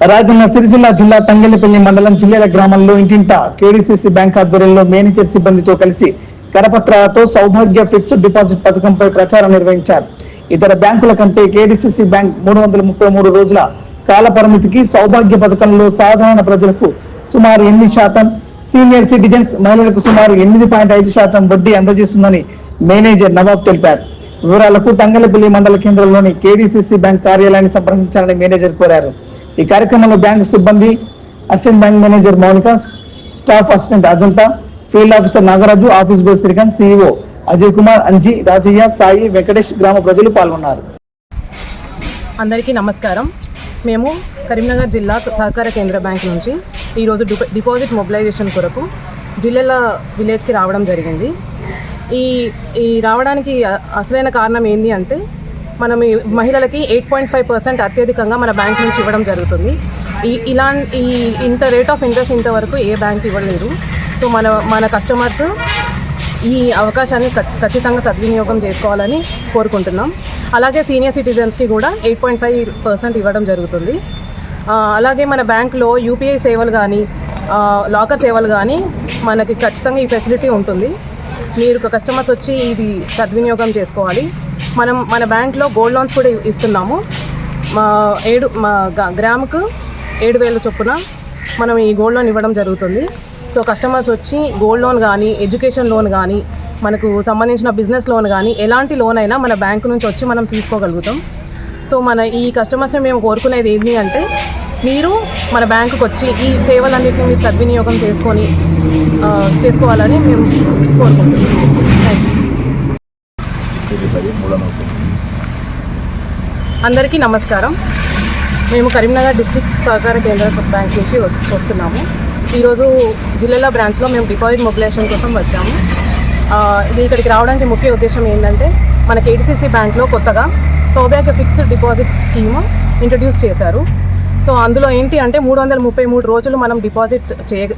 రాజన్న సిరిసిల్ల జిల్లా తంగెళ్లపల్లి మండలం జిల్లేల గ్రామంలో ఇంటింట కేడీసీసీ బ్యాంక్ ఆధ్వర్యంలో మేనేజర్ సిబ్బందితో కలిసి కరపత్రాలతో సౌభాగ్య ఫిక్స్డ్ డిపాజిట్ పథకంపై ప్రచారం నిర్వహించారు. ఇతర బ్యాంకుల కంటే కేడీసీసీ బ్యాంక్ 333 రోజుల కాల పరిమితికి సౌభాగ్య పథకంలో సాధారణ ప్రజలకు సుమారు 8%, సీనియర్ సిటిజన్స్ మహిళలకు సుమారు 8.5% వడ్డీ అందజేస్తుందని మేనేజర్ నవాబ్ తెలిపారు. వివరాలకు తంగెళ్లపల్లి మండల కేంద్రంలోని కేడీసీసీ బ్యాంక్ కార్యాలయాన్ని సంప్రదించాలని మేనేజర్ కోరారు. ఈ కార్యక్రమంలో బ్యాంకు సిబ్బంది, assistant bank manager Mounika, staff assistant Ajanta, field officer Nagaraju, office base Srikanth, CEO Ajay Kumar, Anji, Rajaiah, Sai, Venkatesh, గ్రామ ప్రజలు పాల్గొన్నారు. అందరికీ నమస్కారం. మేము కరీంనగర్ జిల్లా సహకార కేంద్ర బ్యాంక్ నుంచి ఈరోజు డిపాజిట్ మొబిలైజేషన్ కొరకు జిల్లాల విలేజ్కి రావడం జరిగింది. ఈ రావడానికి అసలైన కారణం ఏంటి అంటే మనం మహిళలకి 8.5% అత్యధికంగా మన బ్యాంక్ నుంచి ఇవ్వడం జరుగుతుంది. ఇంత రేట్ ఆఫ్ ఇంట్రెస్ట్ ఇంతవరకు ఏ బ్యాంక్ ఇవ్వలేదు. సో మన కస్టమర్స్ ఈ అవకాశాన్ని ఖచ్చితంగా సద్వినియోగం చేసుకోవాలని కోరుకుంటున్నాం. అలాగే సీనియర్ సిటిజన్స్కి కూడా 8.5% ఇవ్వడం జరుగుతుంది. అలాగే మన బ్యాంక్లో యూపీఐ సేవలు కానీ లాకర్ సేవలు కానీ మనకి ఖచ్చితంగా ఈ ఫెసిలిటీ ఉంటుంది. మీరు కస్టమర్స్ వచ్చి ఇది సద్వినియోగం చేసుకోవాలి. మన బ్యాంక్లో గోల్డ్ లోన్స్ కూడా ఇస్తున్నాము. గ్రాముకు 7,000 చొప్పున మనం ఈ గోల్డ్ లోన్ ఇవ్వడం జరుగుతుంది. సో కస్టమర్స్ వచ్చి గోల్డ్ లోన్ కానీ, ఎడ్యుకేషన్ లోన్ కానీ, మనకు సంబంధించిన బిజినెస్ లోన్ కానీ ఎలాంటి లోన్ అయినా మన బ్యాంకు నుంచి వచ్చి మనం తీసుకోగలుగుతాం. సో ఈ కస్టమర్స్ని మేము కోరుకునేది ఏంటి అంటే మీరు మన బ్యాంకుకి వచ్చి ఈ సేవలన్నింటినీ మీరు సద్వినియోగం చేసుకోవాలని మేము కోరుకుంటున్నాం. అందరికీ నమస్కారం. మేము కరీంనగర్ డిస్ట్రిక్ట్ సహకార కేంద్ర బ్యాంక్ నుంచి వస్తున్నాము. ఈరోజు జిల్లాల బ్రాంచ్లో మేము డిపాజిట్ మొబిలైజేషన్ కోసం వచ్చాము. ఇక్కడికి రావడానికి ముఖ్య ఉద్దేశం ఏంటంటే మన కేడీసీసీ బ్యాంక్లో కొత్తగా సౌభాగ్య ఫిక్స్డ్ డిపాజిట్ స్కీమ్ ఇంట్రడ్యూస్ చేశారు. సో అందులో ఏంటి అంటే 333 రోజులు మనం డిపాజిట్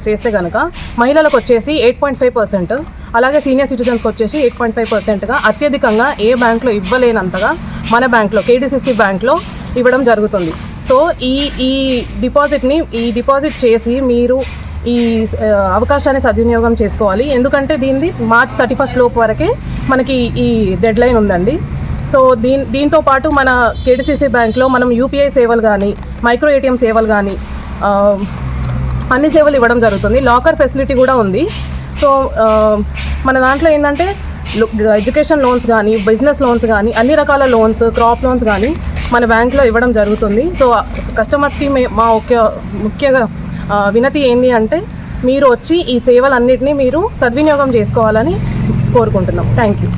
చేస్తే కనుక మహిళలకు వచ్చేసి 8.5%, అలాగే సీనియర్ సిటిజన్స్కి వచ్చేసి 8.5%గా అత్యధికంగా ఏ బ్యాంక్లో ఇవ్వలేనంతగా మన బ్యాంక్లో కేడీసీసీ బ్యాంక్లో ఇవ్వడం జరుగుతుంది. సో ఈ డిపాజిట్ చేసి మీరు ఈ అవకాశాన్ని సద్వినియోగం చేసుకోవాలి. ఎందుకంటే దీనిది March 31 లోపు వరకే మనకి ఈ డెడ్ లైన్ ఉందండి. సో దీంతో పాటు మన కేడీసీసీ బ్యాంక్లో మనం యూపీఐ సేవలు కానీ, మైక్రో ఏటీఎం సేవలు కానీ అన్ని సేవలు ఇవ్వడం జరుగుతుంది. లాకర్ ఫెసిలిటీ కూడా ఉంది. సో మన దాంట్లో ఏంటంటే ఎడ్యుకేషన్ లోన్స్ కానీ, బిజినెస్ లోన్స్ కానీ, అన్ని రకాల లోన్స్, క్రాప్ లోన్స్ కానీ మన బ్యాంక్లో ఇవ్వడం జరుగుతుంది. సో కస్టమర్స్కి మా ముఖ్యంగా వినతి ఏంటి అంటే మీరు వచ్చి ఈ సేవలన్నింటినీ మీరు సద్వినియోగం చేసుకోవాలని కోరుకుంటున్నాం. Thank you.